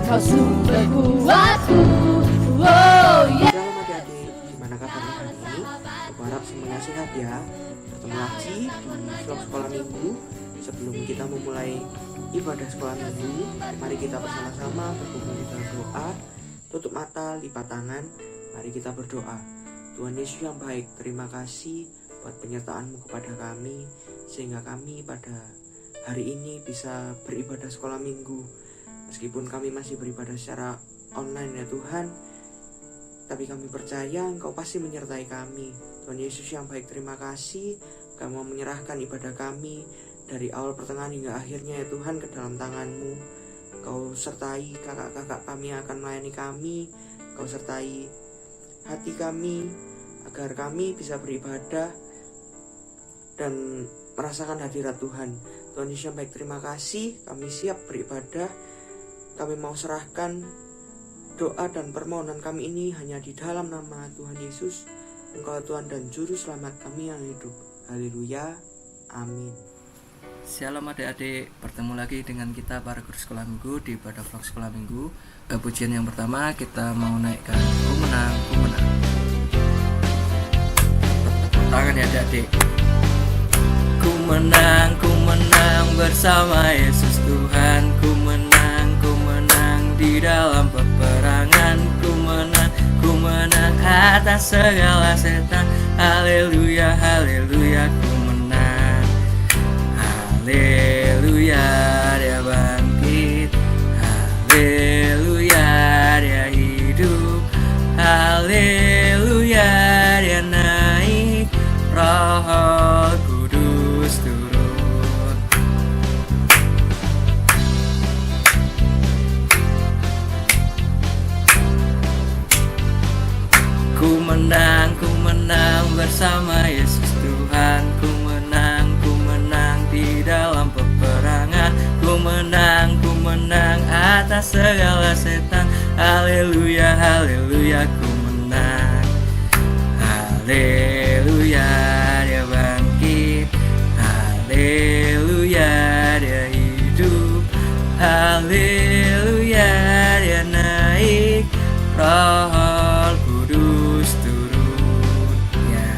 Kau sumber kuatku. Oh yeah. Shalom adik-adik, gimana kabarnya hari ini? Aku harap semuanya sehat ya. Ketemu lagi di vlog sekolah minggu. Sebelum kita memulai ibadah sekolah minggu, mari kita bersama-sama berkumpul di dalam doa. Tutup mata, lipat tangan, mari kita berdoa. Tuhan Yesus yang baik, terima kasih buat penyertaan-Mu kepada kami, sehingga kami pada hari ini bisa beribadah sekolah minggu. Meskipun kami masih beribadah secara online ya Tuhan, tapi kami percaya Engkau pasti menyertai kami. Tuhan Yesus yang baik, terima kasih Kau mau menyerahkan ibadah kami dari awal pertengahan hingga akhirnya ya Tuhan ke dalam tangan-Mu. Kau sertai kakak-kakak kami yang akan melayani kami. Kau sertai hati kami agar kami bisa beribadah dan merasakan hadirat Tuhan. Tuhan Yesus yang baik, terima kasih. Kami siap beribadah. Kami mau serahkan doa dan permohonan kami ini hanya di dalam nama Tuhan Yesus. Engkau Tuhan dan Juru Selamat kami yang hidup. Haleluya. Amin. Shalom adik-adik, bertemu lagi dengan kita para guru sekolah minggu di ibadah vlog sekolah minggu. Pujian yang pertama kita mau naikkan Ku Menang, Ku Menang. Tepuk tangan ya adik-adik. Ku menang bersama Yesus Tuhan. Ku menang di dalam peperangan. Ku menang atas segala setan. Haleluya, haleluya, ku menang. Haleluya, dia bangkit. Haleluya, dia hidup. Haleluya, dia naik. Roh Kudus turun. Ku menang bersama Yesus Tuhan. Ku menang di dalam peperangan. Ku menang atas segala setan. Haleluya, haleluya, ku menang. Haleluya, dia bangkit. Haleluya, dia hidup. Haleluya, dia naik. Roh Kudus turun. Ya,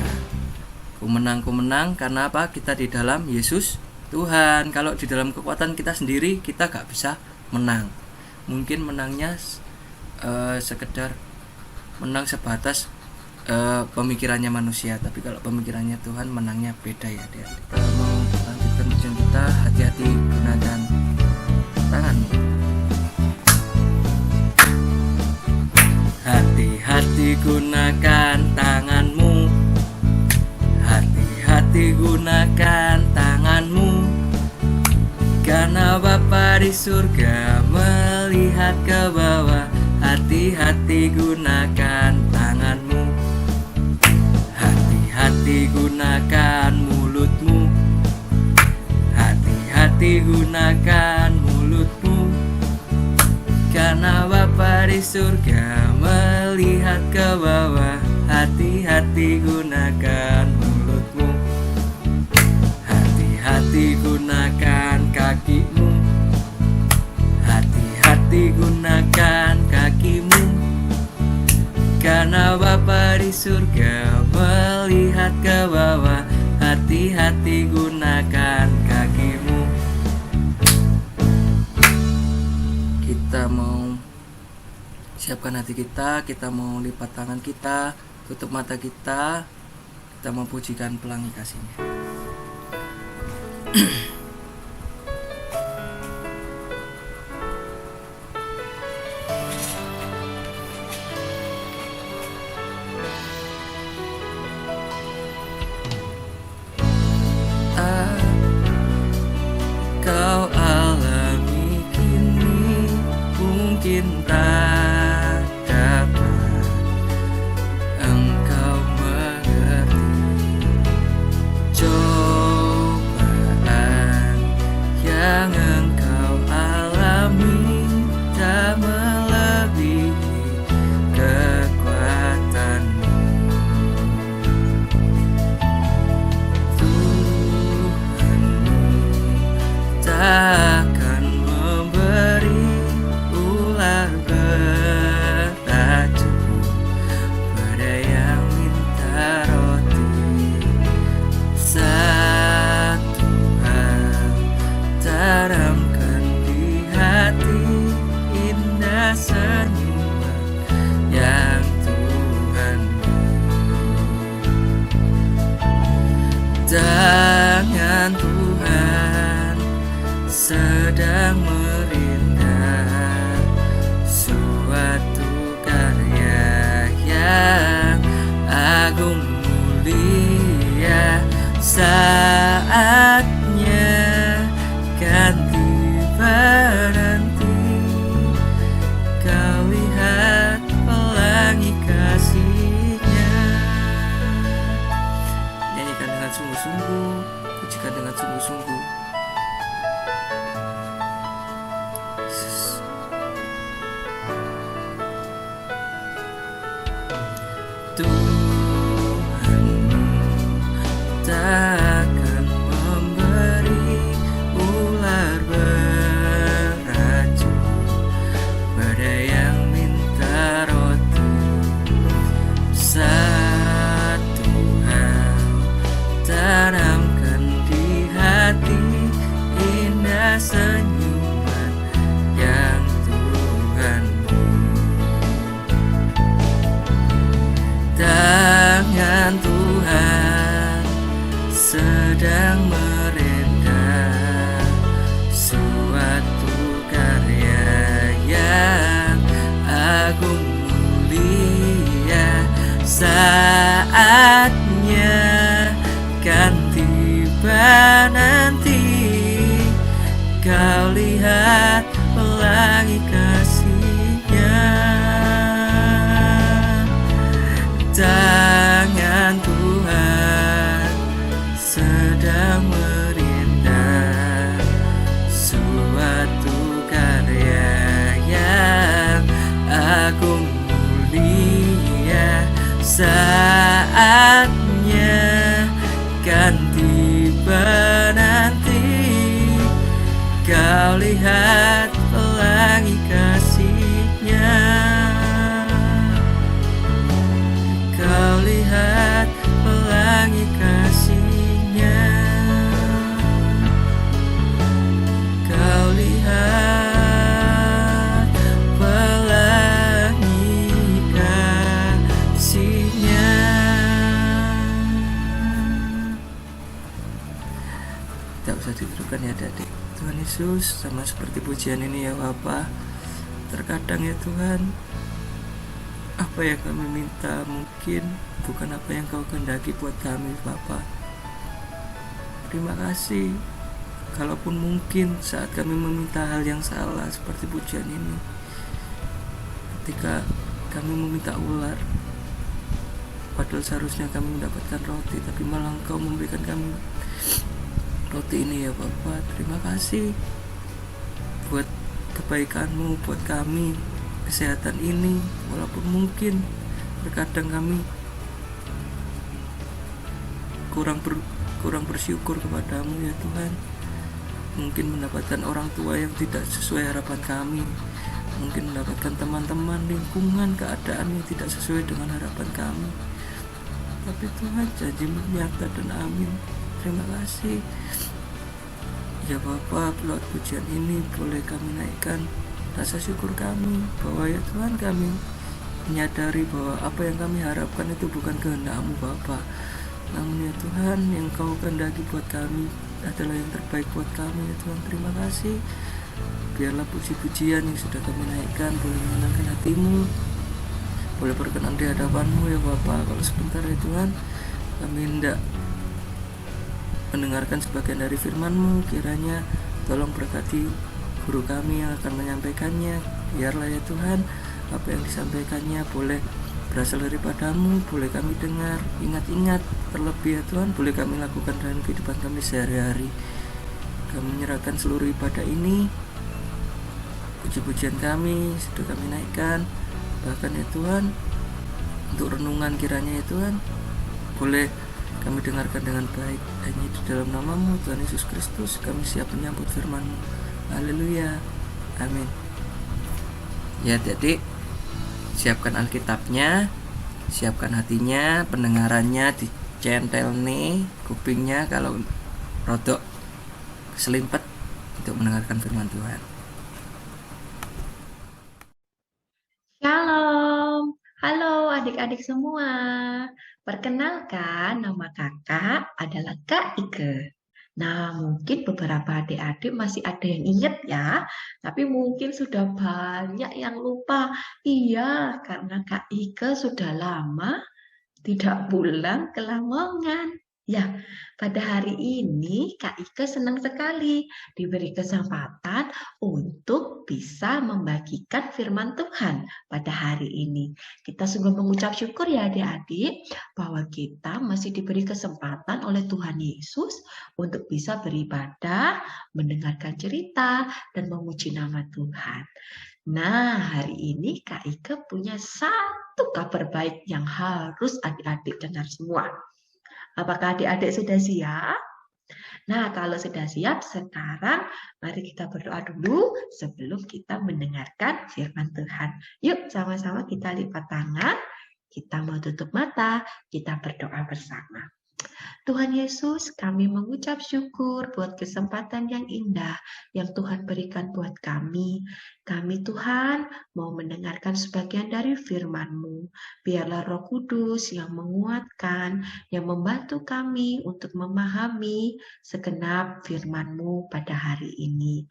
ku menang karena apa? Kita di dalam Yesus Tuhan. Kalau di dalam kekuatan kita sendiri, kita gak bisa menang. Mungkin menangnya sekedar menang sebatas pemikirannya manusia, tapi kalau pemikirannya Tuhan, menangnya beda ya dia. Kita mau lanjutkan ujian kita. Hati-hati gunakan tanganmu. Hati-hati gunakan tanganmu. Hati-hati gunakan tanganmu. Karena Bapa di surga melihat ke bawah. Hati-hati gunakan tanganmu. Hati-hati gunakan mulutmu. Hati-hati gunakan mulutmu. Karena Bapa di surga melihat ke bawah. Hati-hati gunakan mulutmu. Hati-hati gunakan kakimu. Hati-hati gunakan kakimu. Karena Bapa di surga melihat ke bawah. Hati-hati gunakan kakimu. Kita mau siapkan hati kita mau lipat tangan kita, tutup mata kita mau pujikan pelangi kasih-Nya. Kau alami kini mungkin tak dapat engkau mengerti. Cobaan yang engkau alami tak melebihi kekuatanmu. Tuhanmu takkan memberi ulang senyuman yang Tuhan tangan Tuhan sedang merindah suatu karya yang agung mulia. Saatnya kan tiba nanti, kau lihat pelangi kasih-Nya. Nyanyikan dengan sungguh-sungguh, pujikan dengan sungguh-sungguh. Tuhanmu takkan memberi ular beracun pada yang minta roti. Satu hal tanamkan di hati, indah senyuman yang Tuhan tangan Tuhan sedang merendah suatu karya yang agung mulia. Saatnya kan tiba nanti, kau lihat pelangi kasih-Nya. Tangan Tuhan sedang merindah suatu karya yang agung mulia. Saatnya kan tiba nanti, kau lihat pelangi kasih-Nya. Kau lihat pelangi kasih-Nya. Kau lihat pelangi kasih-Nya. Tak usah diteruskan ya adik-adik. Tuhan Yesus, sama seperti pujian ini ya Bapa, terkadang ya Tuhan, apa yang kami minta mungkin bukan apa yang Kau kehendaki buat kami Bapa. Terima kasih. Kalaupun mungkin saat kami meminta hal yang salah seperti pujian ini, ketika kami meminta ular, padahal seharusnya kami mendapatkan roti, tapi malah Engkau memberikan kami roti ini ya Bapa. Terima kasih buat kebaikan-Mu buat kami, kesehatan ini. Walaupun mungkin terkadang kami kurang bersyukur kepadamu ya Tuhan. Mungkin mendapatkan orang tua yang tidak sesuai harapan kami, mungkin mendapatkan teman-teman, lingkungan, keadaan yang tidak sesuai dengan harapan kami. Tapi Tuhan, janji-Mu nyata dan amin. Terima kasih ya Bapa. Lewat pujian ini boleh kami naikkan rasa syukur kami bahwa ya Tuhan, kami menyadari bahwa apa yang kami harapkan itu bukan kehendak-Mu Bapa, namun ya Tuhan, yang Kau kehendaki buat kami adalah yang terbaik buat kami ya Tuhan. Terima kasih. Biarlah puji-pujian yang sudah kami naikkan boleh menyenangkan hati-Mu, boleh berkenan di hadapan-Mu ya Bapa. Kalau sebentar ya Tuhan, kami hendak mendengarkan sebagian dari firman-Mu, kiranya tolong berkati guru kami yang akan menyampaikannya. Biarlah ya Tuhan, apa yang disampaikannya boleh berasal daripada-Mu, boleh kami dengar, ingat-ingat, terlebih ya Tuhan, boleh kami lakukan dalam kehidupan kami sehari-hari. Kami menyerahkan seluruh ibadah ini, puji-pujian kami sudah kami naikkan, bahkan ya Tuhan, untuk renungan kiranya ya Tuhan, boleh kami dengarkan dengan baik. Hanya di dalam nama-Mu Tuhan Yesus Kristus kami siap menyambut firman-Mu. Haleluya, amin. Ya adik-adik, siapkan Alkitabnya, siapkan hatinya, pendengarannya dicentel nih kupingnya kalau rodok selimpet untuk mendengarkan firman Tuhan. adik-adik semua. Perkenalkan, nama kakak adalah Kak Ike. Nah, mungkin beberapa adik-adik masih ada yang ingat ya, tapi mungkin sudah banyak yang lupa. Iya, karena Kak Ike sudah lama tidak pulang ke Lamongan. Ya, pada hari ini Kak Ike senang sekali diberi kesempatan untuk bisa membagikan firman Tuhan pada hari ini. Kita sungguh mengucap syukur ya adik-adik bahwa kita masih diberi kesempatan oleh Tuhan Yesus untuk bisa beribadah, mendengarkan cerita, dan memuji nama Tuhan. Nah, hari ini Kak Ike punya satu kabar baik yang harus adik-adik dengar semua. Apakah adik-adik sudah siap? Nah, kalau sudah siap, sekarang mari kita berdoa dulu sebelum kita mendengarkan firman Tuhan. Yuk, sama-sama kita lipat tangan, kita mau tutup mata, kita berdoa bersama. Tuhan Yesus, kami mengucap syukur buat kesempatan yang indah yang Tuhan berikan buat kami. Kami Tuhan mau mendengarkan sebagian dari firman-Mu. Biarlah Roh Kudus yang menguatkan, yang membantu kami untuk memahami segenap firman-Mu pada hari ini.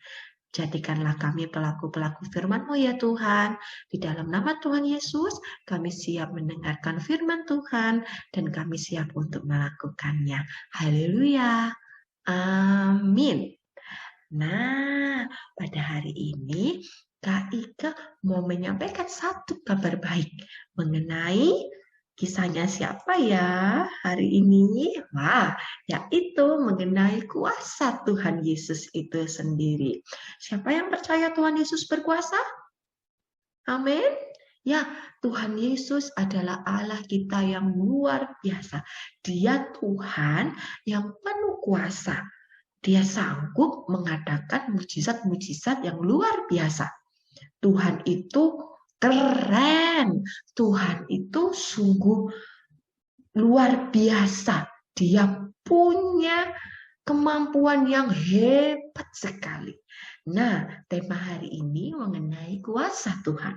Jadikanlah kami pelaku-pelaku firman-Mu ya Tuhan. Di dalam nama Tuhan Yesus, kami siap mendengarkan firman Tuhan dan kami siap untuk melakukannya. Haleluya. Amin. Nah, pada hari ini Kak Ika mau menyampaikan satu kabar baik mengenai kisahnya siapa ya hari ini? Wah, yaitu mengenai kuasa Tuhan Yesus itu sendiri. Siapa yang percaya Tuhan Yesus berkuasa? Amin. Ya, Tuhan Yesus adalah Allah kita yang luar biasa. Dia Tuhan yang penuh kuasa. Dia sanggup mengadakan mujizat-mujizat yang luar biasa. Tuhan itu keren. Tuhan itu sungguh luar biasa. Dia punya kemampuan yang hebat sekali. Nah, tema hari ini mengenai kuasa Tuhan.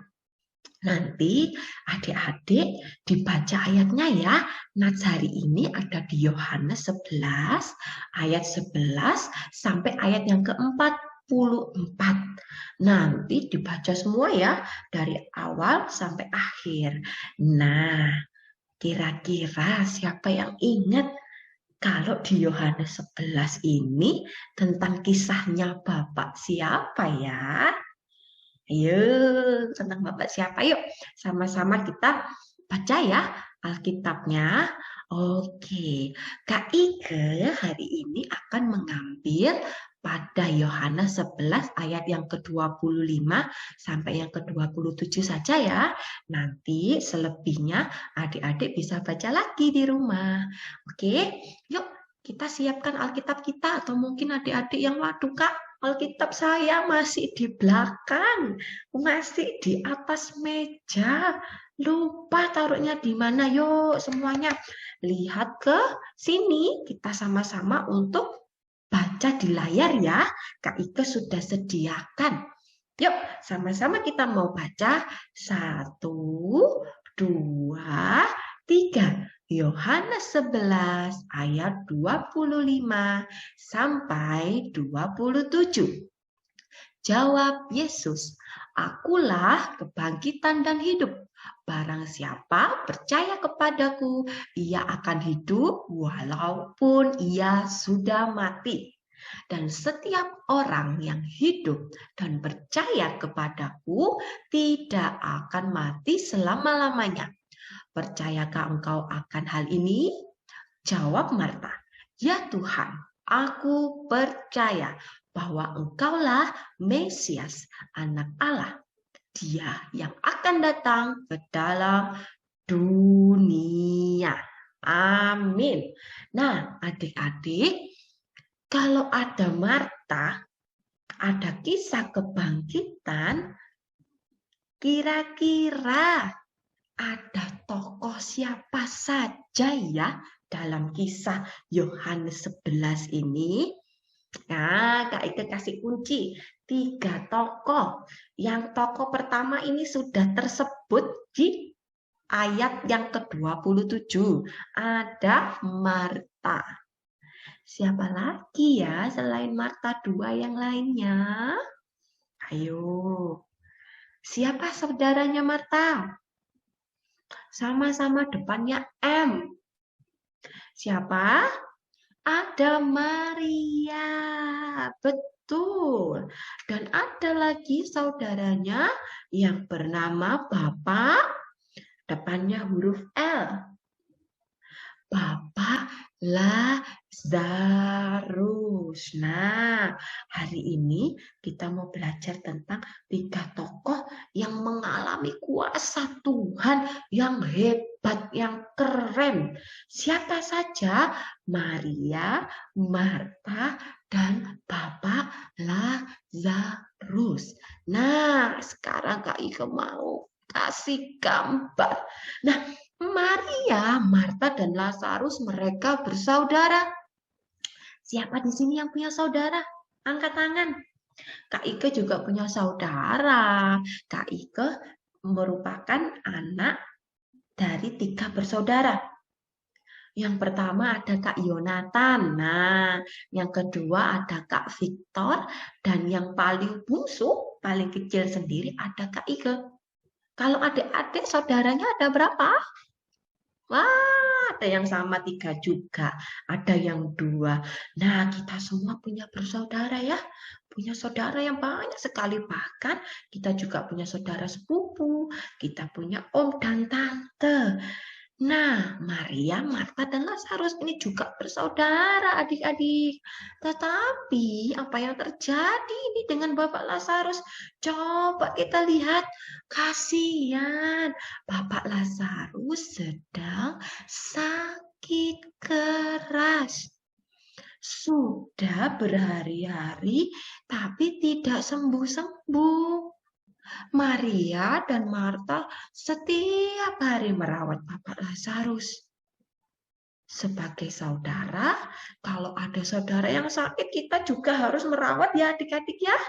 Nanti adik-adik dibaca ayatnya ya. Nats hari ini ada di Yohanes 11 ayat 11 sampai ayat yang keempat. 44. Nanti dibaca semua ya dari awal sampai akhir. Nah, kira-kira siapa yang ingat kalau di Yohanes 11 ini tentang kisahnya Bapak siapa ya? Ayo, tentang Bapak siapa? Yuk, sama-sama kita baca ya Alkitabnya. Oke, Kak Ike hari ini akan mengambil pada Yohanes 11 ayat yang ke-25 sampai yang ke-27 saja ya. Nanti selebihnya adik-adik bisa baca lagi di rumah. Oke, yuk kita siapkan Alkitab kita atau mungkin adik-adik yang waduh Kak, Alkitab saya masih di belakang, masih di atas meja. Lupa taruhnya di mana. Yuk semuanya lihat ke sini, kita sama-sama untuk baca di layar ya. Kak Ike sudah sediakan. Yuk, sama-sama kita mau baca. 1, 2, 3. Yohanes 11 ayat 25 sampai 27. Jawab Yesus, "Akulah kebangkitan dan hidup. Barang siapa percaya kepadaku, ia akan hidup walaupun ia sudah mati. Dan setiap orang yang hidup dan percaya kepadaku tidak akan mati selama-lamanya. Percayakah engkau akan hal ini?" Jawab Marta, "Ya Tuhan, aku percaya bahwa engkaulah Mesias, Anak Allah, Dia yang akan datang ke dalam dunia." Amin. Nah, adik-adik, kalau ada Marta, ada kisah kebangkitan, kira-kira ada tokoh siapa saja ya dalam kisah Yohanes 11 ini? Nah, Kak Ike kasih kunci 3 tokoh. Yang tokoh pertama ini sudah tersebut di ayat yang ke-27. Ada Marta. Siapa lagi ya selain Marta dua yang lainnya? Ayo. Siapa saudaranya Marta? Sama-sama depannya M. Siapa? Ada Maria. Betul. Dan ada lagi saudaranya yang bernama Bapak, depannya huruf L. Bapak Lazarus. Nah, hari ini kita mau belajar tentang 3 tokoh yang mengalami kuasa Tuhan yang hebat, yang keren. Siapa saja? Maria, Marta, dan Bapak Lazarus. Nah, sekarang Kak Ika mau kasih gambar. Nah, Maria, Marta, dan Lazarus mereka bersaudara. Siapa di sini yang punya saudara? Angkat tangan. Kak Ike juga punya saudara. Kak Ike merupakan anak dari 3 bersaudara. Yang pertama ada Kak Yonatan. Nah, yang kedua ada Kak Victor. Dan yang paling bungsu, paling kecil sendiri ada Kak Ike. Kalau adik-adik saudaranya ada berapa? Wah, ada yang sama 3 juga, ada yang 2. Nah, kita semua punya bersaudara ya, punya saudara yang banyak sekali. Bahkan kita juga punya saudara sepupu, kita punya om dan tante. Nah, Maria, Marta, dan Lazarus ini juga bersaudara adik-adik. Tetapi apa yang terjadi ini dengan Bapak Lazarus? Coba kita lihat, kasihan. Bapak Lazarus sedang sakit keras. Sudah berhari-hari tapi tidak sembuh-sembuh. Maria dan Marta setiap hari merawat Bapak Lazarus. Sebagai saudara, kalau ada saudara yang sakit, kita juga harus merawat ya adik-adik ya.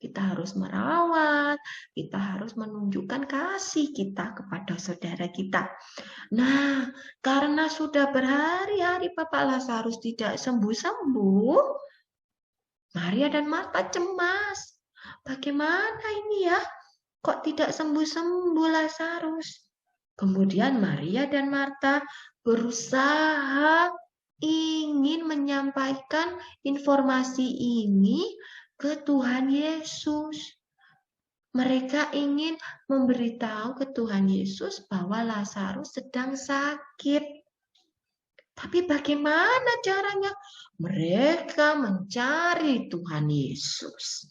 Kita harus merawat, kita harus menunjukkan kasih kita kepada saudara kita. Nah, karena sudah berhari-hari Bapak Lazarus tidak sembuh-sembuh, Maria dan Marta cemas. Bagaimana ini ya? Kok tidak sembuh-sembuh Lazarus? Kemudian Maria dan Marta berusaha ingin menyampaikan informasi ini ke Tuhan Yesus. Mereka ingin memberitahu ke Tuhan Yesus bahwa Lazarus sedang sakit. Tapi bagaimana caranya? Mereka mencari Tuhan Yesus.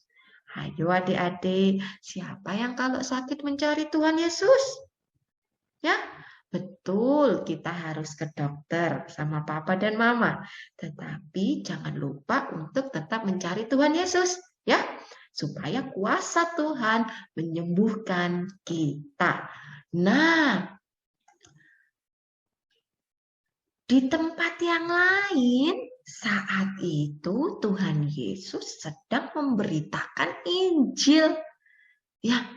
Ayo adik-adik, siapa yang kalau sakit mencari Tuhan Yesus? Ya, betul, kita harus ke dokter sama papa dan mama. Tetapi jangan lupa untuk tetap mencari Tuhan Yesus, ya, supaya kuasa Tuhan menyembuhkan kita. Nah, di tempat yang lain, saat itu Tuhan Yesus sedang memberitakan Injil. Ya,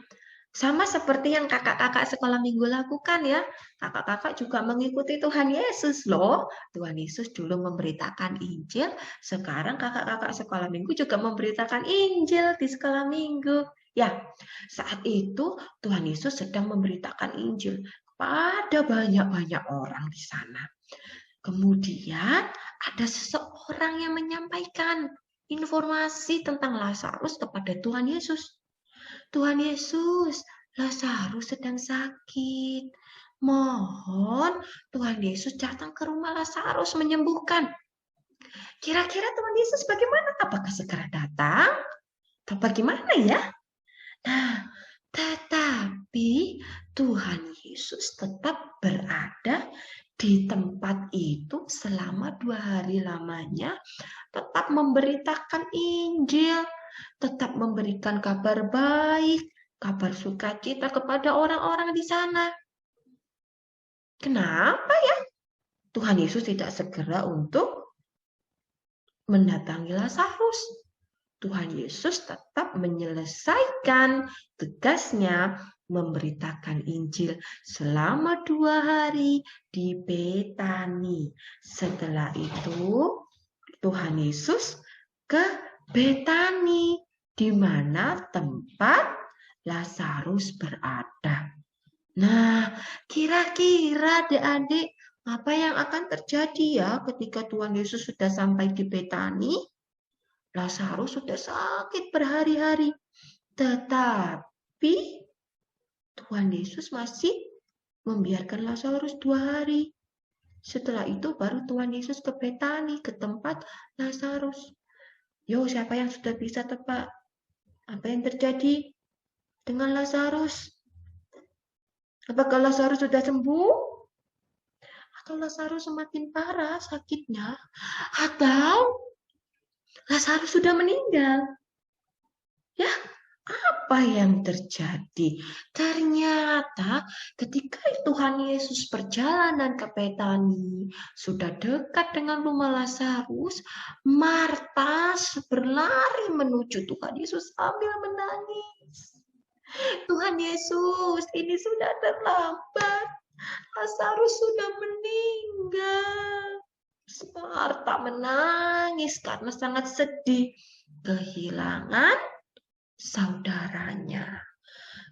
sama seperti yang kakak-kakak sekolah minggu lakukan ya. Kakak-kakak juga mengikuti Tuhan Yesus loh. Tuhan Yesus dulu memberitakan Injil, sekarang kakak-kakak sekolah minggu juga memberitakan Injil di sekolah minggu. Ya, saat itu Tuhan Yesus sedang memberitakan Injil kepada banyak-banyak orang di sana. Kemudian ada seseorang yang menyampaikan informasi tentang Lazarus kepada Tuhan Yesus. Tuhan Yesus, Lazarus sedang sakit. Mohon Tuhan Yesus datang ke rumah Lazarus menyembuhkan. Kira-kira Tuhan Yesus bagaimana? Apakah segera datang? Atau bagaimana ya? Nah, tetapi Tuhan Yesus tetap berada di tempat itu selama 2 hari lamanya, tetap memberitakan Injil, tetap memberikan kabar baik, kabar sukacita kepada orang-orang di sana. Kenapa ya? Tuhan Yesus tidak segera untuk mendatangi Lazarus. Tuhan Yesus tetap menyelesaikan tugasnya memberitakan Injil selama 2 hari di Betani. Setelah itu Tuhan Yesus ke Betani, di mana tempat Lazarus berada. Nah, kira-kira adik-adik apa yang akan terjadi ya ketika Tuhan Yesus sudah sampai di Betani? Lazarus sudah sakit berhari-hari, tetapi Tuhan Yesus masih membiarkan Lazarus 2 hari. Setelah itu baru Tuhan Yesus ke Betani, ke tempat Lazarus. Yo, siapa yang sudah bisa tebak apa yang terjadi dengan Lazarus? Apakah Lazarus sudah sembuh? Atau Lazarus semakin parah sakitnya? Atau Lazarus sudah meninggal? Ya, apa yang terjadi? Ternyata ketika Tuhan Yesus perjalanan ke Betani, sudah dekat dengan rumah Lazarus, Marta berlari menuju Tuhan Yesus sambil menangis. Tuhan Yesus, ini sudah terlambat. Lazarus sudah meninggal. Marta menangis karena sangat sedih kehilangan saudaranya.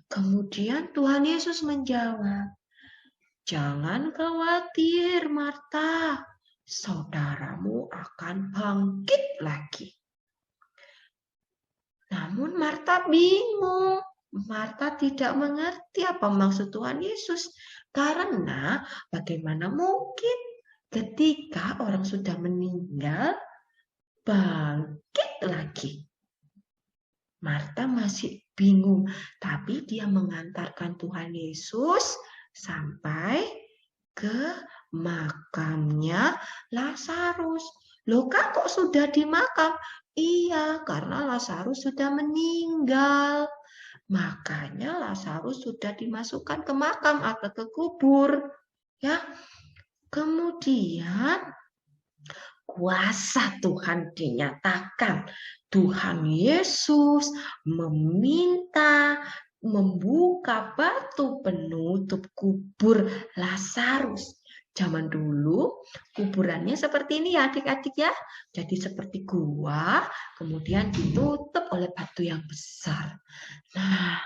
Kemudian Tuhan Yesus menjawab, "Jangan khawatir, Marta. Saudaramu akan bangkit lagi." Namun Marta bingung. Marta tidak mengerti apa maksud Tuhan Yesus. Karena bagaimana mungkin ketika orang sudah meninggal, bangkit lagi. Marta masih bingung, tapi dia mengantarkan Tuhan Yesus sampai ke makamnya Lazarus. Loh, kok sudah di makam? Iya, karena Lazarus sudah meninggal. Makanya Lazarus sudah dimasukkan ke makam atau ke kubur. Ya. Kemudian kuasa Tuhan dinyatakan. Tuhan Yesus meminta membuka batu penutup kubur Lazarus. Zaman dulu kuburannya seperti ini ya adik-adik ya. Jadi seperti gua, kemudian ditutup oleh batu yang besar. Nah,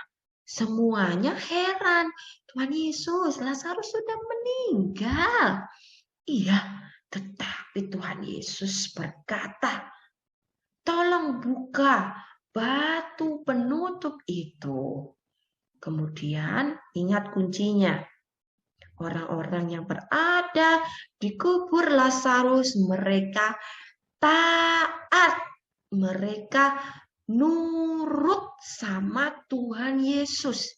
semuanya heran. Tuhan Yesus, Lazarus sudah meninggal. Iya, tetapi Tuhan Yesus berkata, "Tolong buka batu penutup itu." Kemudian ingat kuncinya. Orang-orang yang berada di kubur Lazarus, mereka taat. Mereka nurut sama Tuhan Yesus.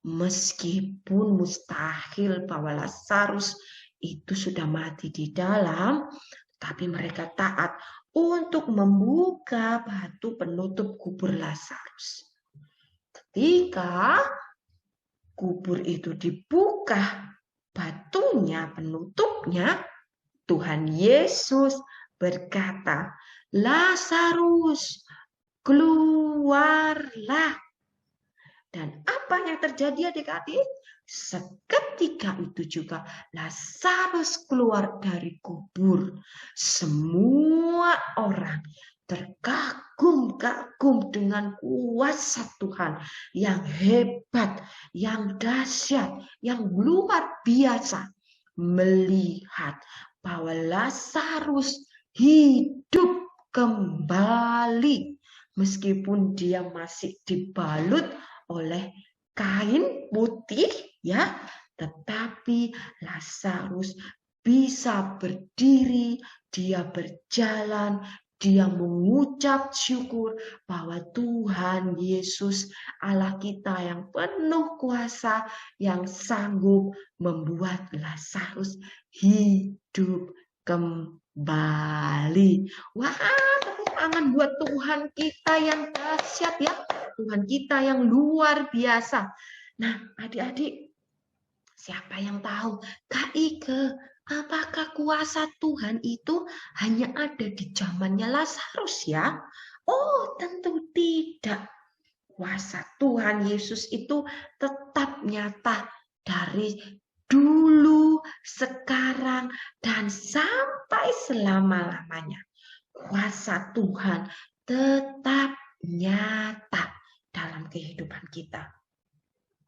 Meskipun mustahil bahwa Lazarus itu sudah mati di dalam, tapi mereka taat untuk membuka batu penutup kubur Lazarus. Ketika kubur itu dibuka, batunya, penutupnya, Tuhan Yesus berkata, "Lazarus, keluarlah." Dan apa yang terjadi adik-adik? Seketika itu juga Lazarus keluar dari kubur. Semua orang terkagum-kagum dengan kuasa Tuhan yang hebat, yang dahsyat, yang luar biasa. Melihat bahwa Lazarus hidup kembali. Meskipun dia masih dibalut oleh kain putih ya, tetapi Lazarus bisa berdiri, dia berjalan, dia mengucap syukur bahwa Tuhan Yesus Allah kita yang penuh kuasa, yang sanggup membuat Lazarus hidup kembali. Wah, tepuk tangan buat Tuhan kita yang dahsyat ya. Tuhan kita yang luar biasa. Nah, adik-adik, siapa yang tahu? Kak Ike, apakah kuasa Tuhan itu hanya ada di zamannya Lazarus ya? Oh, tentu tidak. Kuasa Tuhan Yesus itu tetap nyata dari dulu, sekarang, dan sampai selama-lamanya. Kuasa Tuhan tetap nyata dalam kehidupan kita.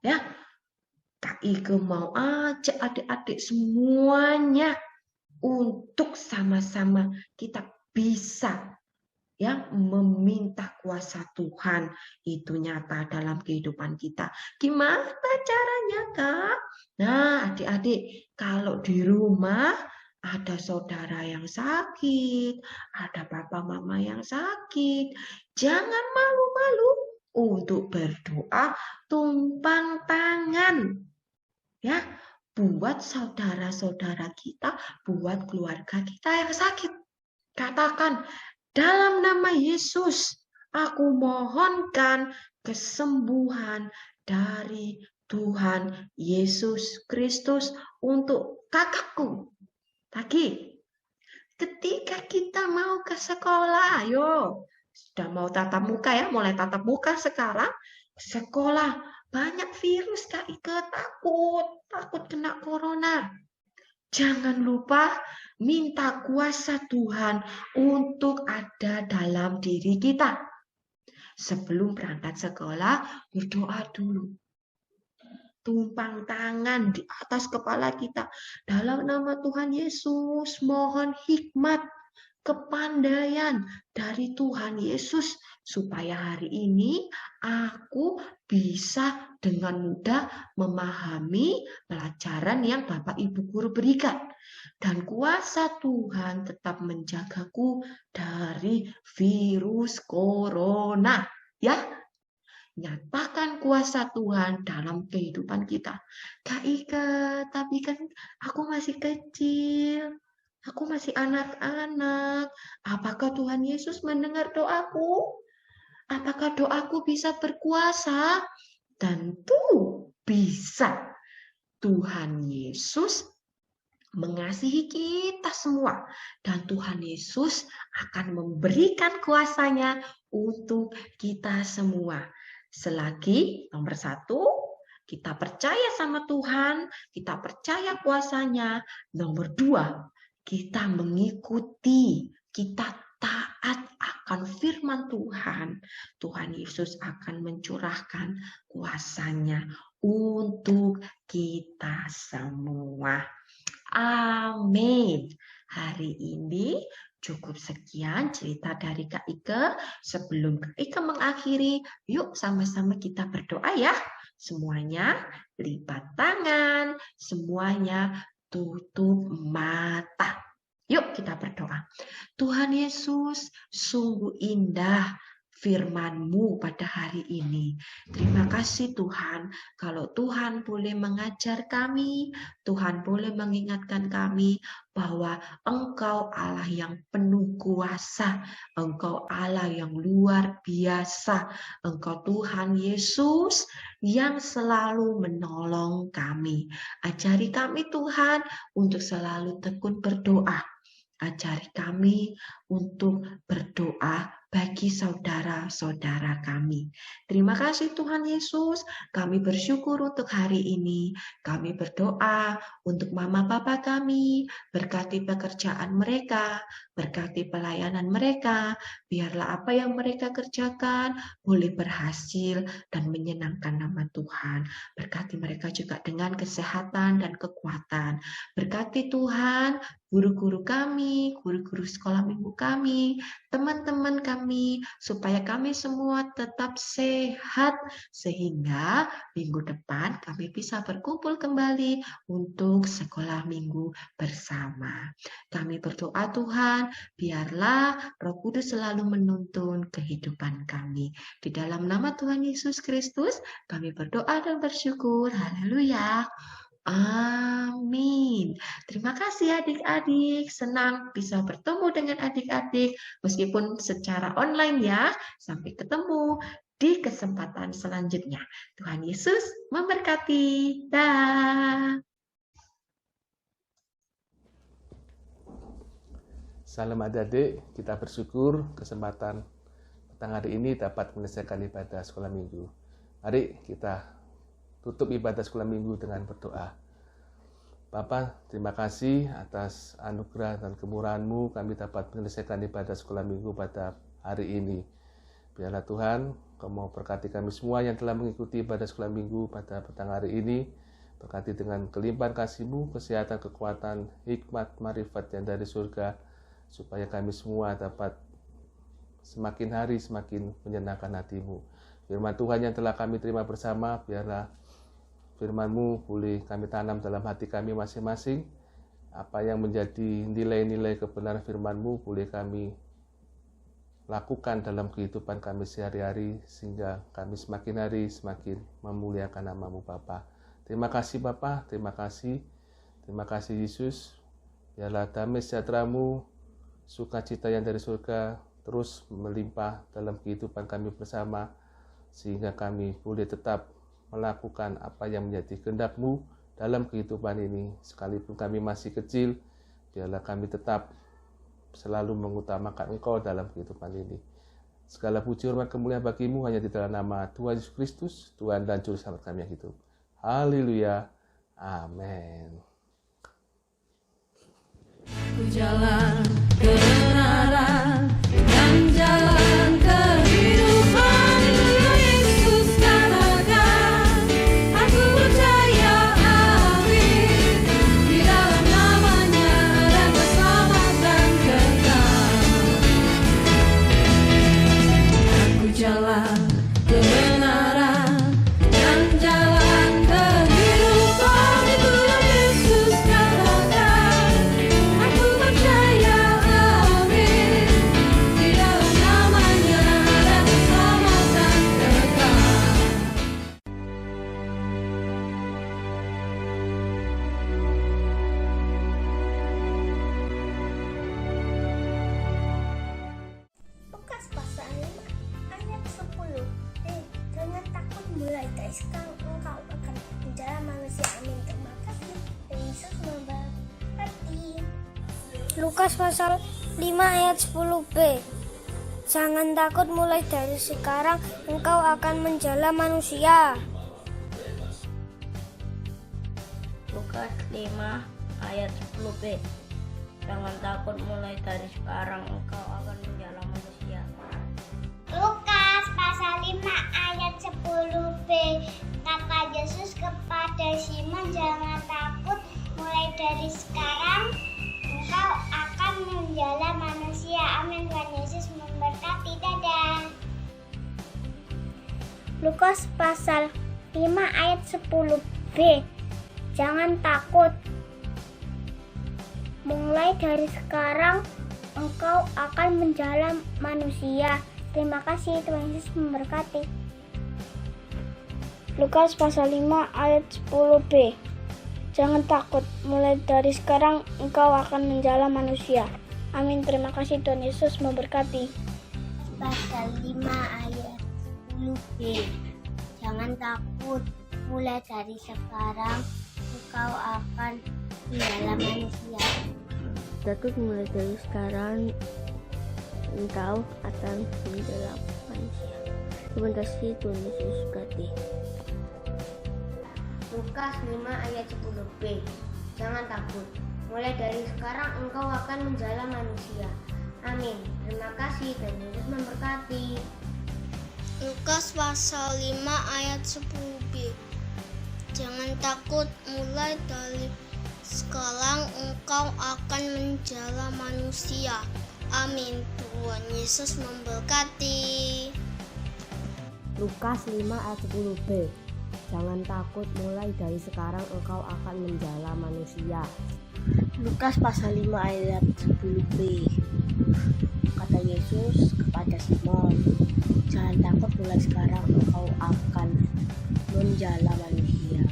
Ya, Kak Ike mau ajak adik-adik semuanya untuk sama-sama kita bisa ya meminta kuasa Tuhan itu nyata dalam kehidupan kita. Gimana caranya, Kak? Nah, adik-adik, kalau di rumah ada saudara yang sakit, ada papa mama yang sakit, jangan malu-malu untuk berdoa tumpang tangan. Ya, buat saudara-saudara kita, buat keluarga kita yang sakit. Katakan, dalam nama Yesus, aku mohonkan kesembuhan dari Tuhan Yesus Kristus untuk kakakku. Lagi, ketika kita mau ke sekolah, ayo, sudah mau tatap muka ya, mulai tatap muka sekarang, sekolah, banyak virus Kak Ike, takut kena corona. Jangan lupa minta kuasa Tuhan untuk ada dalam diri kita. Sebelum berangkat sekolah, berdoa dulu. Tumpang tangan di atas kepala kita. Dalam nama Tuhan Yesus, mohon hikmat, kepandaian dari Tuhan Yesus supaya hari ini aku bisa dengan mudah memahami pelajaran yang Bapak Ibu guru berikan dan kuasa Tuhan tetap menjagaku dari virus corona ya. Nyatakan kuasa Tuhan dalam kehidupan kita. Kak Ika, tapi kan aku masih kecil. Aku masih anak-anak. Apakah Tuhan Yesus mendengar doaku? Apakah doaku bisa berkuasa? Tentu bisa. Tuhan Yesus mengasihi kita semua. Dan Tuhan Yesus akan memberikan kuasanya untuk kita semua. Selagi nomor 1, kita percaya sama Tuhan, kita percaya kuasanya. Nomor 2, kita mengikuti, kita taat akan firman Tuhan. Tuhan Yesus akan mencurahkan kuasanya untuk kita semua. Amin. Hari ini cukup sekian cerita dari Kak Ike. Sebelum Kak Ike mengakhiri, yuk sama-sama kita berdoa ya. Semuanya lipat tangan, semuanya tutup mata. Yuk kita berdoa. Tuhan Yesus, sungguh indah firman-Mu pada hari ini. Terima kasih Tuhan, kalau Tuhan boleh mengajar kami, Tuhan boleh mengingatkan kami bahwa Engkau Allah yang penuh kuasa, Engkau Allah yang luar biasa, Engkau Tuhan Yesus yang selalu menolong kami. Ajari kami Tuhan untuk selalu tekun berdoa. Ajari kami untuk berdoa bagi saudara-saudara kami. Terima kasih Tuhan Yesus, kami bersyukur untuk hari ini. Kami berdoa untuk mama papa kami, berkati pekerjaan mereka, berkati pelayanan mereka, biarlah apa yang mereka kerjakan boleh berhasil dan menyenangkan nama Tuhan. Berkati mereka juga dengan kesehatan dan kekuatan. Berkati Tuhan guru-guru kami, guru-guru sekolah minggu kami, teman-teman kami, supaya kami semua tetap sehat, sehingga minggu depan kami bisa berkumpul kembali untuk sekolah minggu bersama. Kami berdoa Tuhan, biarlah Roh Kudus selalu menuntun kehidupan kami. Di dalam nama Tuhan Yesus Kristus, kami berdoa dan bersyukur. Haleluya. Amin. Terima kasih adik-adik. Senang bisa bertemu dengan adik-adik meskipun secara online ya. Sampai ketemu di kesempatan selanjutnya. Tuhan Yesus memberkati. Dah. Salam adik-adik, kita bersyukur kesempatan petang hari ini dapat menyelesaikan ibadah sekolah minggu. Mari kita tutup ibadah sekolah minggu dengan berdoa. Bapa, terima kasih atas anugerah dan kemurahan-Mu kami dapat menyelesaikan ibadah sekolah minggu pada hari ini. Biarlah Tuhan, Kau mau berkati kami semua yang telah mengikuti ibadah sekolah minggu pada petang hari ini. Berkati dengan kelimpahan kasih-Mu, kesehatan, kekuatan, hikmat, marifat yang dari surga, supaya kami semua dapat semakin hari semakin menyenangkan hati-Mu. Firman Tuhan yang telah kami terima bersama, biarlah firman-Mu boleh kami tanam dalam hati kami masing-masing. Apa yang menjadi nilai-nilai kebenaran firman-Mu boleh kami lakukan dalam kehidupan kami sehari-hari, sehingga kami semakin hari semakin memuliakan nama-Mu Bapa. Terima kasih Bapa, terima kasih Yesus. Biarlah damai sejahtera-Mu, sukacita yang dari surga terus melimpah dalam kehidupan kami bersama, sehingga kami boleh tetap melakukan apa yang menjadi kehendak-Mu dalam kehidupan ini. Sekalipun kami masih kecil, biarlah kami tetap selalu mengutamakan Engkau dalam kehidupan ini. Segala puji hormat kemuliaan bagi-Mu hanya di dalam nama Tuhan Yesus Kristus, Tuhan dan Juru Selamat kami yang hidup. Haleluya. Amin. Ku jalan kebenaran dan jalan kehidupan, Yesus katakan, aku percaya, amin. Di dalam namanya ada keselamatan kekal. Aku jalan kebenaran dan jalan kehidupan, itulah Yesus katakan, aku percaya, amin. Di dalam namanya ada keselamatan kekal. Lukas pasal 5 ayat 10. Jangan takut, mulai dari sekarang engkau akan menjadi manusia. Amin. Terima kasih. Yesus memberkati. Lukas pasal 5 ayat 10b. Jangan takut, mulai dari sekarang engkau akan menjala manusia. Lukas 5 ayat 10b. Jangan takut, mulai dari sekarang engkau akan menjala manusia. Lukas pasal 5 ayat 10b. Kata Yesus kepada Simon, jangan takut, mulai dari sekarang engkau akan menjala manusia. Amin. Tuhan Yesus memberkati. Dadah. Lukas pasal 5 ayat 10b. Jangan takut, mulai dari sekarang engkau akan menjala manusia. Terima kasih. Tuhan Yesus memberkati. Lukas pasal 5 ayat 10b. Jangan takut, mulai dari sekarang engkau akan menjala manusia. Amin. Terima kasih. Tuhan Yesus memberkati. Pasal 5 ayat 10b. Jangan takut, mulai dari sekarang engkau akan menjala manusia. Takut, mulai dari sekarang engkau akan menjala manusia. Terima kasih, Tuhan Yesus berkati. Lukas 5 ayat 10b. Jangan takut, mulai dari sekarang engkau akan menjala manusia. Amin. Terima kasih. Tuhan Yesus memberkati. Lukas pasal 5 ayat 10b. Jangan takut, mulai dari sekarang engkau akan menjala manusia. Amin. Tuhan Yesus memberkati. Lukas 5 ayat 10b. Jangan takut, mulai dari sekarang engkau akan menjala manusia. Lukas pasal 5 ayat 10b. Kata Yesus kepada Simon, jangan takut, mulai sekarang engkau akan menjala manusia.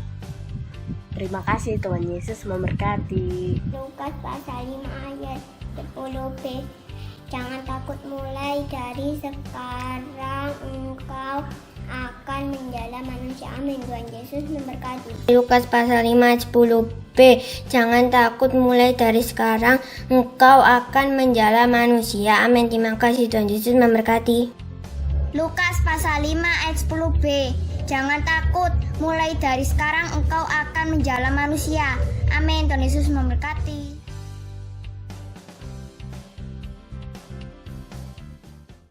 Terima kasih, Tuhan Yesus memberkati. Lukas pasal 5 ayat 10b. Jangan takut, mulai dari sekarang engkau akan menjala manusia. Amin. Tuhan Yesus memberkati. Lukas pasal 5 ayat 10b. Jangan takut, mulai dari sekarang engkau akan menjala manusia. Amin. Terima kasih. Tuhan Yesus memberkati. Lukas pasal 5 ayat 10b. Jangan takut, mulai dari sekarang engkau akan menjala manusia. Amin. Tuhan Yesus memberkati.